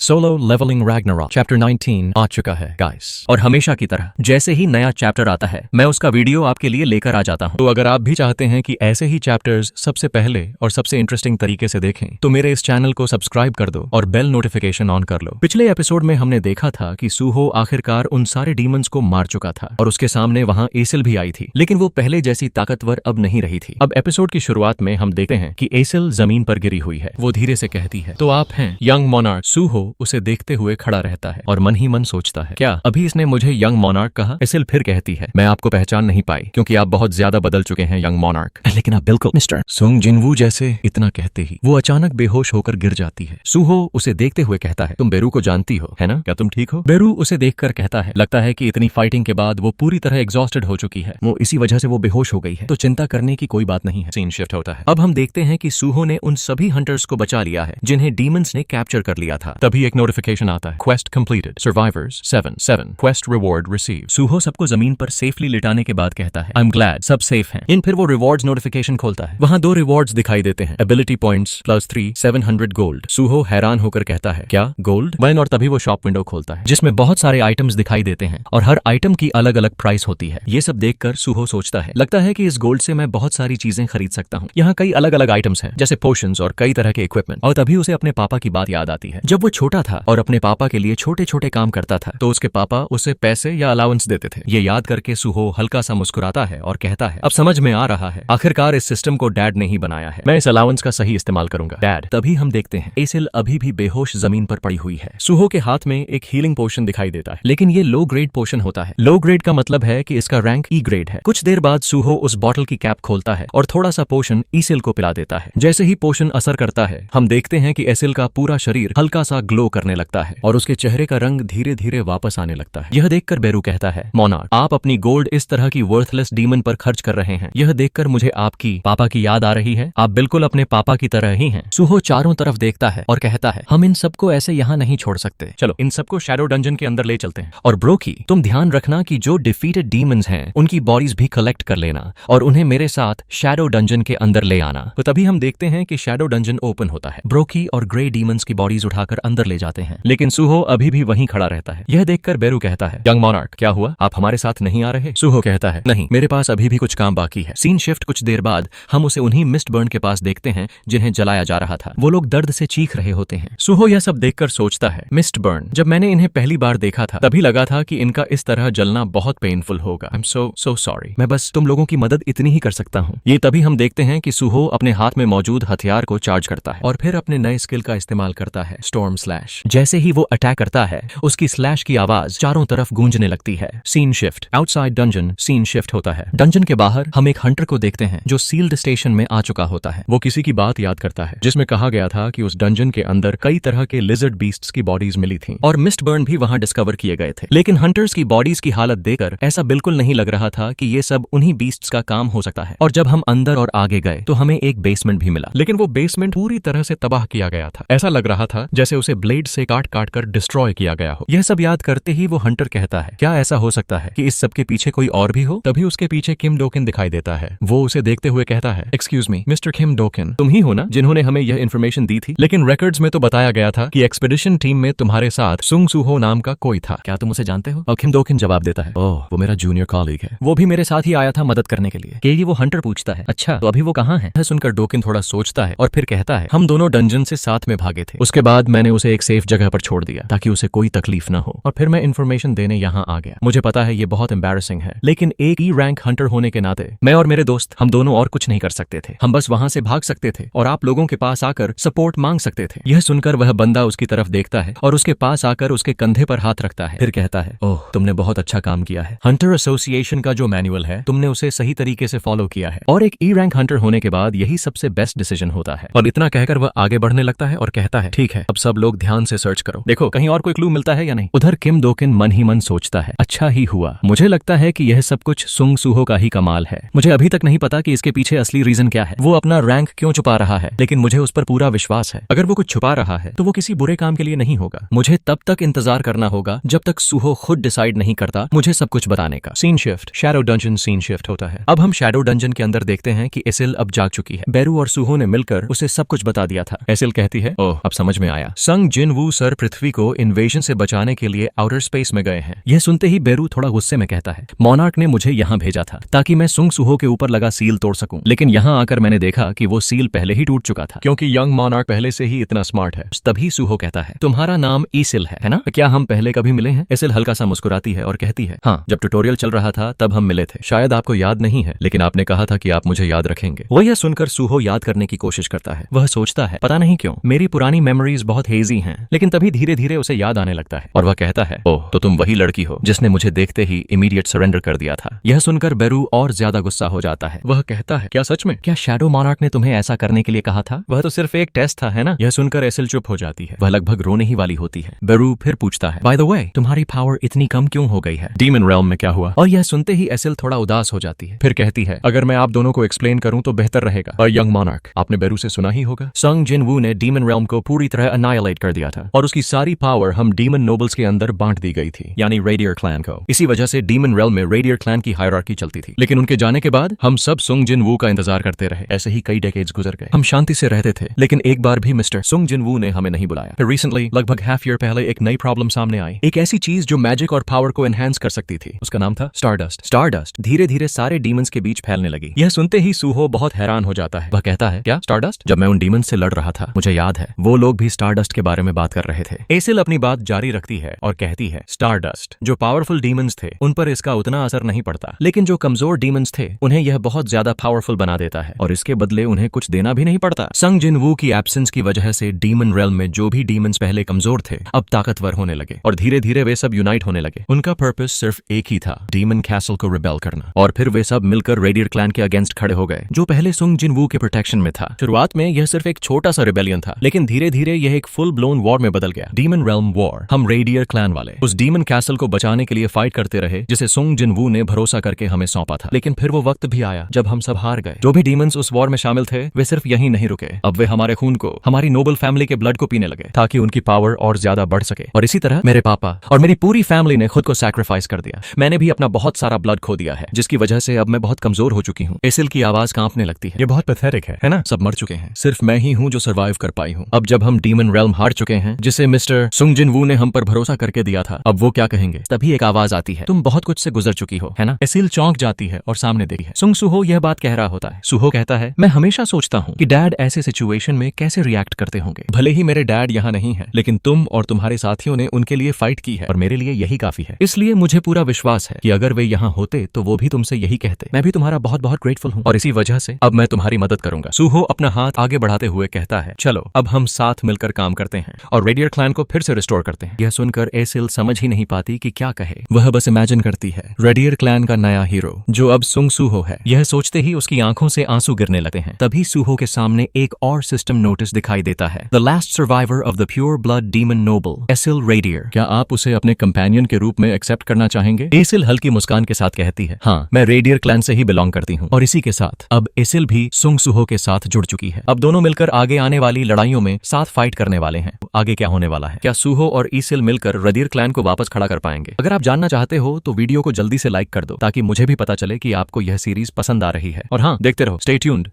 Solo levelling Ragnarok chapter 19 आ चुका है guys, और हमेशा की तरह जैसे ही नया चैप्टर आता है मैं उसका वीडियो आपके लिए लेकर आ जाता हूं। तो अगर आप भी चाहते हैं कि ऐसे ही चैप्टर्स सबसे पहले और सबसे इंटरेस्टिंग तरीके से देखें तो मेरे इस चैनल को सब्सक्राइब कर दो और बेल नोटिफिकेशन ऑन कर लो। पिछले एपिसोड में हमने देखा था कि सूहो आखिरकार उन सारे डीमंस को मार चुका था और उसके सामने वहां एसिल भी आई थी, लेकिन वो पहले जैसी ताकतवर अब नहीं रही थी। अब एपिसोड की शुरुआत में हम देखते हैं कि एसिल जमीन पर गिरी हुई है। वो धीरे से कहती है, तो आप हैं यंग मोनार्क। सूहो उसे देखते हुए खड़ा रहता है और मन ही मन सोचता है, क्या अभी इसने मुझे यंग मोनार्क कहा? एसिल फिर कहती है, मैं आपको पहचान नहीं पाई क्योंकि आप बहुत ज्यादा बदल चुके हैं यंग मोनार्क। लेकिन आप बिल्कुल मिस्टर सुंग जिनवू जैसे। इतना कहते ही वो अचानक बेहोश होकर गिर जाती है। सूहो उसे देखते हुए कहता है, तुम बेरू को जानती हो है ना? क्या तुम ठीक हो? बेरू उसे देखकर कहता है, लगता है कि इतनी फाइटिंग के बाद वो पूरी तरह एग्जॉस्टेड हो चुकी है, वो इसी वजह से वो बेहोश हो गई है, तो चिंता करने की कोई बात नहीं है। सीन शिफ्ट होता है। अब हम देखते हैं कि सूहो ने उन सभी हंटर्स को बचा लिया है जिन्हें डीमंस ने कैप्चर कर लिया था। तभी एक नोटिफिकेशन आता है, quest completed, survivors 7 quest reward receive. Suho सबको जमीन पर सेफली लिटाने के बाद कहता है, आई एम ग्लैड सब सेफ हैं। फिर वो रिवॉर्ड्स नोटिफिकेशन खोलता है। वहां 2 रिवॉर्ड्स दिखाई देते हैं, एबिलिटी पॉइंट्स +3 700 गोल्ड। सूहो हैरान होकर कहता है, क्या गोल्ड? और तभी वो शॉप विंडो खोलता है जिसमें बहुत सारे आइटम्स दिखाई देते हैं और हर आइटम की अलग अलग प्राइस होती है। ये सब देखकर सूहो सोचता है, लगता है कि इस गोल्ड से मैं बहुत सारी चीजें खरीद सकता हूँ। यहाँ कई अलग अलग आइटम्स हैं जैसे पोशंस और कई तरह के इक्विपमेंट। और तभी उसे अपने पापा की बात याद आती है। जब वो छोटा था और अपने पापा के लिए छोटे छोटे काम करता था तो उसके पापा उसे पैसे या अलाउंस देते थे। ये याद करके सूहो हल्का सा मुस्कुराता है और कहता है, अब समझ में आ रहा है, आखिरकार इस सिस्टम को डैड ने ही बनाया है, मैं इस अलाउंस का सही इस्तेमाल करूंगा डैड। तभी हम देखते हैं एसिल अभी भी बेहोश जमीन पर पड़ी हुई है। सूहो के हाथ में एक हीलिंग पोशन दिखाई देता है, लेकिन ये लो ग्रेड पोशन होता है। लो ग्रेड का मतलब है कि इसका रैंक ई ग्रेड है। कुछ देर बाद सूहो उस बॉटल की कैप खोलता है और थोड़ा सा पोशन एसिल को पिला देता है। जैसे ही पोशन असर करता है हम देखते हैं कि एसिल का पूरा शरीर हल्का सा ग्लो करने लगता है और उसके चेहरे का रंग धीरे धीरे वापस आने लगता है। यह देखकर बेरू कहता है, मोनार्क आप अपनी गोल्ड इस तरह की वर्थलेस डीमन पर खर्च कर रहे हैं, यह देखकर मुझे आपकी पापा की याद आ रही है। आप बिल्कुल अपने पापा की तरह ही हैं। सूहो चारों तरफ देखता है और कहता है, हम इन सबको ऐसे यहाँ नहीं छोड़ सकते, चलो इन सबको शैडो डंजन के अंदर ले चलते हैं। और ब्रोकी तुम ध्यान रखना कि जो डिफीटेड डीमंस हैं उनकी बॉडीज भी कलेक्ट कर लेना और उन्हें मेरे साथ शैडो डंजन के अंदर ले आना। तो तभी हम देखते हैं कि शैडो डंजन ओपन होता है। ब्रोकी और ग्रे डीमंस की बॉडीज उठाकर अंदर ले जाते हैं, लेकिन सूहो अभी भी वहीं खड़ा रहता है। यह देखकर बेरू कहता है, यंग मोनार्क क्या हुआ, आप हमारे साथ नहीं आ रहे? सूहो कहता है, नहीं, मेरे पास अभी भी कुछ काम बाकी है। सीन शिफ्ट कुछ देर बाद हम उसे उन्हीं मिस्ट बर्न के पास देखते हैं जिन्हें जलाया जा रहा था। वो लोग दर्द से चीख रहे होते हैं। सूहो यह सब देखकर सोचता है, मिस्ट बर्न, जब मैंने इन्हें पहली बार देखा था तभी लगा था कि इनका इस तरह जलना बहुत पेनफुल होगा। आई एम सो सॉरी, मैं बस तुम लोगों की मदद इतनी ही कर सकता हूँ। ये तभी हम देखते हैं कि सूहो अपने हाथ में मौजूद हथियार को चार्ज करता है और फिर अपने नए स्किल का इस्तेमाल करता है, स्टॉर्म स्लैश। जैसे ही वो अटैक करता है उसकी स्लैश की आवाज चारों तरफ गूंजने लगती है। Scene shift outside dungeon. Scene shift होता है। डंजन के बाहर हम एक हंटर को देखते हैं जो सील्ड स्टेशन में आ चुका होता है। वो किसी की बात याद करता है जिसमें कहा गया था कि उस डंजन के अंदर कई तरह के लिजर्ड बीस्ट्स की बॉडीज मिली थी और मिस्ट बर्न भी वहां डिस्कवर किए गए थे। लेकिन हंटर्स की बॉडीज की हालत देखकर ऐसा बिल्कुल नहीं लग रहा था कि ये सब उन्हीं बीस्ट्स का काम हो सकता है। और जब हम अंदर और आगे गए तो हमें एक बेसमेंट भी मिला, लेकिन वो बेसमेंट पूरी तरह से तबाह किया गया था। ऐसा लग रहा था जैसे उसे ब्लेड से काट काट कर डिस्ट्रॉय किया गया हो। यह सब याद करते ही वो हंटर कहता है, क्या ऐसा हो सकता है कि इस सब के पीछे कोई और भी हो? तभी उसके पीछे किम डोकिन दिखाई देता है। वो उसे देखते हुए कहता है, एक्सक्यूज मी मिस्टर किम डोकिन, तुम ही हो ना जिन्होंने हमें यह इन्फॉर्मेशन दी थी? लेकिन रिकॉर्ड्स में तो बताया गया था कि एक्सपेडिशन टीम में तुम्हारे साथ सुंग सूहो नाम का कोई था, क्या तुम उसे जानते हो? और किम डोकिन जवाब देता है, ओह वो मेरा जूनियर कॉलीग है, वो भी मेरे साथ ही आया था मदद करने के लिए। केली वो हंटर पूछता है, अच्छा तो अभी वो कहाँ है? सुनकर डोकिन थोड़ा सोचता है और फिर कहता है, हम दोनों डंजन से साथ में भागे थे, उसके बाद मैंने उसे एक सेफ जगह पर छोड़ दिया ताकि उसे कोई तकलीफ न हो, और फिर मैं इन्फॉर्मेशन देने यहाँ आ गया। मुझे पता है ये बहुत एम्बैरेसिंग है, लेकिन एक ई रैंक हंटर होने के नाते मैं और मेरे दोस्त हम दोनों और कुछ नहीं कर सकते थे। हम बस वहां से भाग सकते थे और आप लोगों के पास आकर सपोर्ट मांग सकते थे। यह सुनकर वह बंदा उसकी तरफ देखता है और उसके पास आकर उसके कंधे पर हाथ रखता है, फिर कहता है, ओह तुमने बहुत अच्छा काम किया है। हंटर एसोसिएशन का जो मैनुअल है तुमने उसे सही तरीके से फॉलो किया है और एक ई रैंक हंटर होने के बाद यही सबसे बेस्ट डिसीजन होता है। और इतना कहकर वह आगे बढ़ने लगता है और कहता है, ठीक है अब सब लोग ध्यान से सर्च करो, देखो कहीं और कोई क्लू मिलता है या नहीं। उधर किम डोकिन मन ही मन सोचता है, अच्छा ही हुआ, मुझे लगता है कि यह सब कुछ सुंग सूहो का ही कमाल है। मुझे अभी तक नहीं पता कि इसके पीछे असली रीजन क्या है, वो अपना रैंक क्यों छुपा रहा है, लेकिन मुझे उस पर पूरा विश्वास है। अगर वो कुछ छुपा रहा है तो वो किसी बुरे काम के लिए नहीं होगा। मुझे तब तक इंतजार करना होगा जब तक सूहो खुद डिसाइड नहीं करता मुझे सब कुछ बताने का। Scene shift shadow dungeon. Scene shift होता है। अब हम शैडो डंजन के अंदर देखते हैं कि एसिल अब जाग चुकी है। बेरू और सूहो ने मिलकर उसे सब कुछ बता दिया था। एसिल कहती है, ओह अब समझ में आया, संग जिनवू सर पृथ्वी को इन्वेजन से बचाने के लिए आउटर स्पेस में गए हैं। यह सुनते ही बेरू थोड़ा गुस्से में कहता है, मोनार्क ने मुझे यहाँ भेजा था ताकि मैं सुंग सुहो के ऊपर लगा सील तोड़ सकूं, लेकिन यहाँ आकर मैंने देखा कि वो सील पहले ही टूट चुका था क्योंकि यंग मोनार्क पहले से ही इतना स्मार्ट है। तभी सुहो कहता है, तुम्हारा नाम ईसिल है ना? क्या हम पहले कभी मिले हैं? ईसिल हल्का सा मुस्कुराती है और कहती है, हाँ, जब ट्यूटोरियल चल रहा था तब हम मिले थे। शायद आपको याद नहीं है, लेकिन आपने कहा था कि आप मुझे याद रखेंगे। वह यह सुनकर सुहो याद करने की कोशिश करता है। वह सोचता है, पता नहीं क्यों मेरी पुरानी मेमोरीज बहुत हेजी हैं, लेकिन तभी धीरे धीरे उसे याद आने लगता है और वह कहता है, ओह, तो तुम वही लड़की हो जिसने मुझे देखते ही इमीडिएट सरेंडर कर दिया था। यह सुनकर बेरू और ज्यादा गुस्सा हो जाता है। वह कहता है, क्या सच में? क्या शैडो मोनार्क ने तुम्हें ऐसा करने के लिए कहा था? वह तो सिर्फ एक टेस्ट था, है ना? यह सुनकर एसिल चुप हो जाती है। वह लगभग रोने ही वाली होती है। बेरू फिर पूछता है, बाय द वे, तुम्हारी पावर इतनी कम क्यों हो गई है? डीमन रेल्म में क्या हुआ? और यह सुनते ही एसिल थोड़ा उदास हो जाती है। फिर कहती है, अगर मैं आप दोनों को एक्सप्लेन करूं तो बेहतर रहेगा। और यंग मोनार्क, आपने बेरू से सुना ही होगा, संग जिनवू ने डीमन रेल्म को पूरी तरह अनाइलेट कर दिया था और उसकी सारी पावर हम डीमन नोबल्स के अंदर बांट दी गई थी, यानी रेडियर क्लैन को। इसी वजह से डीमन रेल्म में रेडियर क्लैन की हायरार्की चलती थी। लेकिन उनके जाने के बाद हम सब सुंग जिनवू का इंतजार करते रहे। ऐसे ही कई डेकेड्स गुजर गए। हम शांति से रहते थे, लेकिन एक बार भी मिस्टर सुंग जिनवू ने हमें नहीं बुलाया। फिर रिसेंटली, लगभग हाफ ईयर पहले, एक नई प्रॉब्लम सामने आई। एक ऐसी चीज जो मैजिक और पावर को एनहांस कर सकती थी। उसका नाम था स्टारडस्ट। स्टारडस्ट धीरे धीरे सारे डीमंस के बीच फैलने लगी। यह सुनते ही सुहो बहुत हैरान हो जाता है। वह कहता है, क्या स्टारडस्ट? जब मैं उन डीमंस से लड़ रहा था, मुझे याद है वो लोग भी स्टारडस्ट के बारे में बात कर रहे थे। एसिल अपनी बात जारी रखती है और कहती है, स्टारडस्ट जो पावरफुल डीमंस थे उन पर इसका उतना असर नहीं पड़ता, लेकिन जो कमजोर डीमंस थे उन्हें यह बहुत ज्यादा पावरफुल बना देता है और इसके बदले उन्हें कुछ देना भी नहीं पड़ता। संग जिनवू की एब्सेंस की वजह से डीमन रेल्म में जो भी डीमंस पहले कमजोर थे अब ताकतवर होने लगे और धीरे धीरे वे सब यूनाइट होने लगे। उनका पर्पस सिर्फ एक ही था, डीमन कैसल को रिबेल करना। और फिर वे सब मिलकर रेडियर क्लैन के अगेंस्ट खड़े हो गए, जो पहले सुंग जिनवू के प्रोटेक्शन में था। शुरुआत में यह सिर्फ एक छोटा सा रिबेलियन था, लेकिन धीरे धीरे यह एक फुल ब्लोन वॉर में बदल गया, डीमन रेल्म वॉर। हम रेडियर क्लैन वाले उस डीमन कैसल को बचाने के लिए फाइट करते रहे जिसे सुंग जिनवू ने भरोसा करके हमें सौंपा था। लेकिन फिर वो वक्त भी आया जब हम सब हार गए। जो भी डीमंस उस वॉर में शामिल थे वे सिर्फ यहीं नहीं रुके, अब वे हमारे खून को, हमारी नोबल फैमिली के ब्लड को पीने लगे ताकि उनकी पावर और ज्यादा बढ़ सके। और इसी तरह मेरे पापा और मेरी पूरी फैमिली ने खुद को सैक्रिफाइस कर दिया। मैंने भी अपना बहुत सारा ब्लड खो दिया है, जिसकी वजह से अब मैं बहुत कमजोर हो चुकी हूँ। एसिल की आवाज कांपने लगती है। ये बहुत पैथेटिक है ना? सब मर चुके हैं, सिर्फ मैं ही हूँ जो सर्वाइव कर पाई हूँ। अब जब हम डीमन रेल्म हार चुके हैं, जिसे मिस्टर सुंग जिनवू ने हम पर भरोसा करके दिया था, अब वो क्या कहेंगे? तभी एक आवाज आती है, तुम बहुत कुछ से गुजर चुकी हो, है ना? एसिल चौंक जाती है और सामने देखती है। सुंग सुहो यह बात कह रहा होता है। सुहो कहता है, मैं हमेशा सोचता हूँ कि डैड ऐसे सिचुएशन में कैसे रिएक्ट करते होंगे। भले ही मेरे डैड यहाँ नहीं है, लेकिन तुम और तुम्हारे साथियों ने उनके लिए फाइट की है और मेरे लिए यही काफी है। इसलिए मुझे पूरा विश्वास है कि अगर वे यहाँ होते तो वो भी तुमसे यही कहते। मैं भी तुम्हारा बहुत बहुत ग्रेटफुल हूँ और इसी वजह से अब मैं तुम्हारी मदद करूंगा। सुहो अपना हाथ आगे बढ़ाते हुए कहता है, चलो अब हम साथ मिलकर काम करते हैं और रेडियर क्लैन को फिर से रिस्टोर करते हैं। यह सुनकर एसिल समझ ही नहीं पाती कि क्या कहे। वह बस इमेजिन करती है रेडियर क्लैन का नया हीरो जो अब सुंग सुहो है। यह सोचते ही उसकी आंखों से आंसू गिरने लगते हैं। तभी सुहो के सामने एक और सिस्टम नोटिस दिखाई देता है, the last survivor of the pure blood demon noble Esil Radir. क्या आप उसे अपने कंपेनियन के रूप में एक्सेप्ट करना चाहेंगे? एसिल हल्की मुस्कान के साथ कहती है, हाँ, मैं रेडियर क्लैन से ही बिलोंग करती हूँ। और इसी के साथ अब एसिल भी सुंग सुहो के साथ जुड़ चुकी है। अब दोनों मिलकर आगे आने वाली लड़ाइयों में साथ फाइट करने वाले हैं। आगे क्या होने वाला है? क्या सुहो और एसिल मिलकर रेडियर क्लैन को वापस खड़ा कर पाएंगे? अगर आप जानना चाहते हो तो वीडियो को जल्दी से लाइक कर दो ताकि मुझे भी पता चले कि आपको यह सीरीज पसंद आ रही है। और हाँ, देखते रहो, स्टे ट्यून्ड।